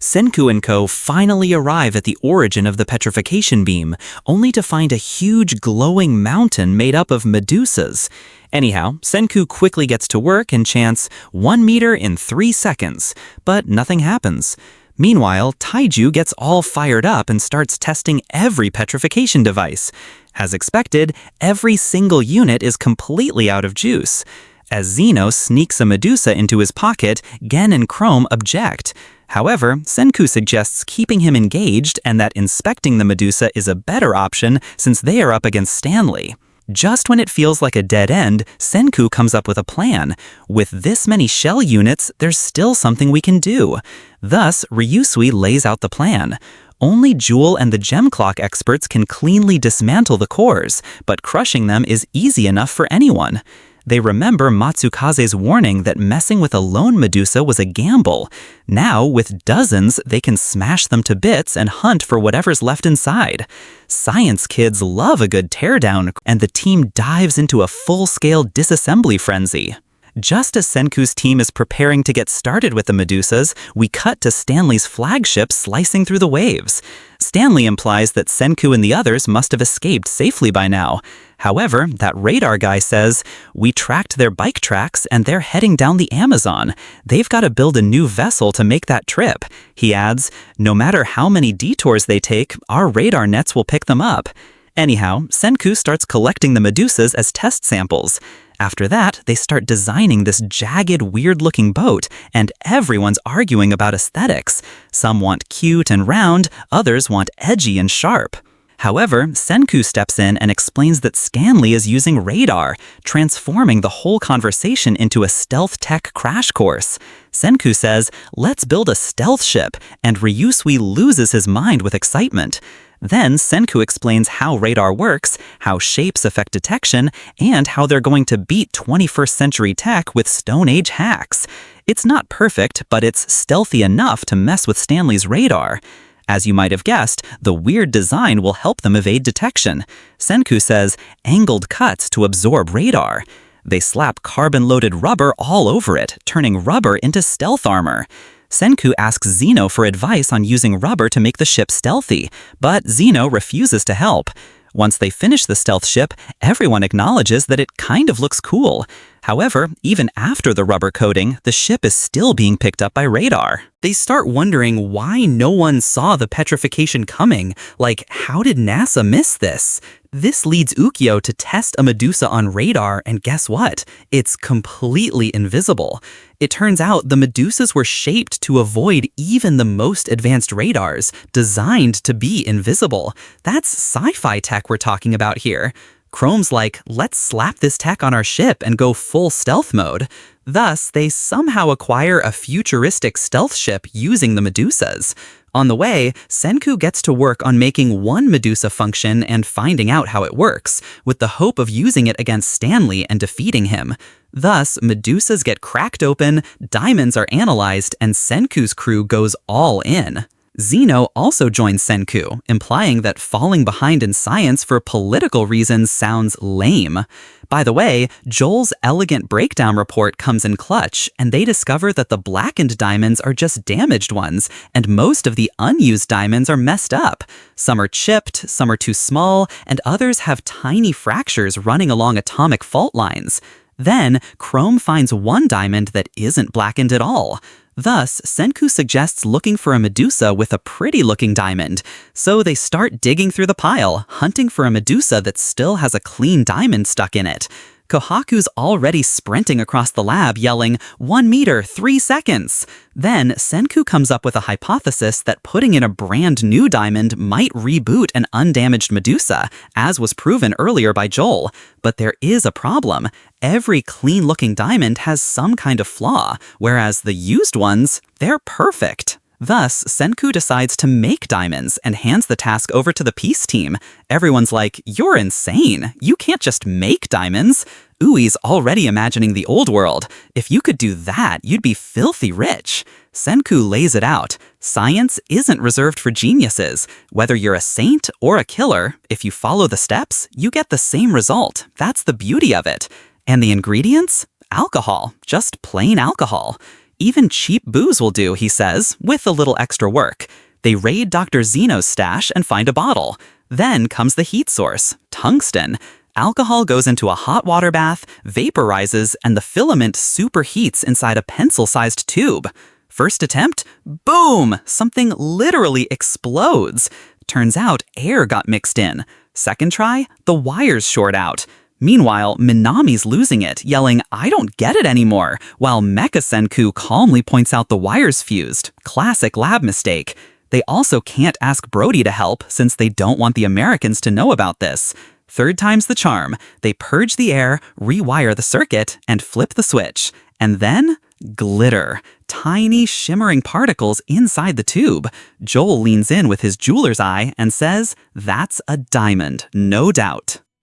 Senku and Co. finally arrive at the origin of the petrification beam, only to find a huge glowing mountain made up of medusas. Anyhow, Senku quickly gets to work and chants 1 meter in 3 seconds, but nothing happens. Meanwhile, Taiju gets all fired up and starts testing every petrification device. As expected, every single unit is completely out of juice. As Zeno sneaks a medusa into his pocket, Gen and Chrome object. However, Senku suggests keeping him engaged and that inspecting the medusa is a better option since they are up against Stanley. Just when it feels like a dead end, Senku comes up with a plan. With this many shell units, there's still something we can do. Thus, Ryusui lays out the plan. Only Jewel and the gem clock experts can cleanly dismantle the cores, but crushing them is easy enough for anyone. They remember Matsukaze's warning that messing with a lone Medusa was a gamble. Now, with dozens, they can smash them to bits and hunt for whatever's left inside. Science kids love a good teardown, and the team dives into a full-scale disassembly frenzy. Just as Senku's team is preparing to get started with the Medusas, we cut to Stanley's flagship slicing through the waves. Stanley implies that Senku and the others must have escaped safely by now. However, that radar guy says, "We tracked their bike tracks and they're heading down the Amazon. They've got to build a new vessel to make that trip." He adds, "No matter how many detours they take, our radar nets will pick them up." Anyhow, Senku starts collecting the Medusas as test samples. After that, they start designing this jagged, weird-looking boat, and everyone's arguing about aesthetics. Some want cute and round, others want edgy and sharp. However, Senku steps in and explains that Stanley is using radar, transforming the whole conversation into a stealth tech crash course. Senku says, "Let's build a stealth ship," and Ryusui loses his mind with excitement. Then Senku explains how radar works, how shapes affect detection, and how they're going to beat 21st century tech with Stone Age hacks. It's not perfect, but it's stealthy enough to mess with Stanley's radar. As you might have guessed, the weird design will help them evade detection. Senku says, angled cuts to absorb radar. They slap carbon-loaded rubber all over it, turning rubber into stealth armor. Senku asks Zeno for advice on using rubber to make the ship stealthy, but Zeno refuses to help. Once they finish the stealth ship, everyone acknowledges that it kind of looks cool. However, even after the rubber coating, the ship is still being picked up by radar. They start wondering why no one saw the petrification coming. Like, how did NASA miss this? This leads Ukyo to test a Medusa on radar, and guess what? It's completely invisible. It turns out the Medusas were shaped to avoid even the most advanced radars, designed to be invisible. That's sci-fi tech we're talking about here. Chrome's like, let's slap this tech on our ship and go full stealth mode. Thus, they somehow acquire a futuristic stealth ship using the Medusas. On the way, Senku gets to work on making one Medusa function and finding out how it works, with the hope of using it against Stanley and defeating him. Thus, Medusas get cracked open, diamonds are analyzed, and Senku's crew goes all in. Zeno also joins Senku, implying that falling behind in science for political reasons sounds lame. By the way, Joel's elegant breakdown report comes in clutch, and they discover that the blackened diamonds are just damaged ones, and most of the unused diamonds are messed up. Some are chipped, some are too small, and others have tiny fractures running along atomic fault lines. Then, Chrome finds one diamond that isn't blackened at all. Thus, Senku suggests looking for a Medusa with a pretty-looking diamond. So they start digging through the pile, hunting for a Medusa that still has a clean diamond stuck in it. Kohaku's already sprinting across the lab yelling, 1 meter, 3 seconds. Then, Senku comes up with a hypothesis that putting in a brand new diamond might reboot an undamaged Medusa, as was proven earlier by Joel. But there is a problem. Every clean-looking diamond has some kind of flaw, whereas the used ones, they're perfect. Thus, Senku decides to make diamonds and hands the task over to the peace team. Everyone's like, you're insane. You can't just make diamonds. Ui's already imagining the old world. If you could do that, you'd be filthy rich. Senku lays it out. Science isn't reserved for geniuses. Whether you're a saint or a killer, if you follow the steps, you get the same result. That's the beauty of it. And the ingredients? Alcohol. Just plain alcohol. Even cheap booze will do, he says, with a little extra work. They raid Dr. Zeno's stash and find a bottle. Then comes the heat source, tungsten. Alcohol goes into a hot water bath, vaporizes, and the filament superheats inside a pencil-sized tube. First attempt, boom! Something literally explodes. Turns out air got mixed in. Second try, the wires short out. Meanwhile, Minami's losing it, yelling, "I don't get it anymore," while Mecha Senku calmly points out the wires fused. Classic lab mistake. They also can't ask Brody to help since they don't want the Americans to know about this. Third time's the charm. They purge the air, rewire the circuit, and flip the switch. And then, glitter. Tiny, shimmering particles inside the tube. Joel leans in with his jeweler's eye and says, "That's a diamond, no doubt."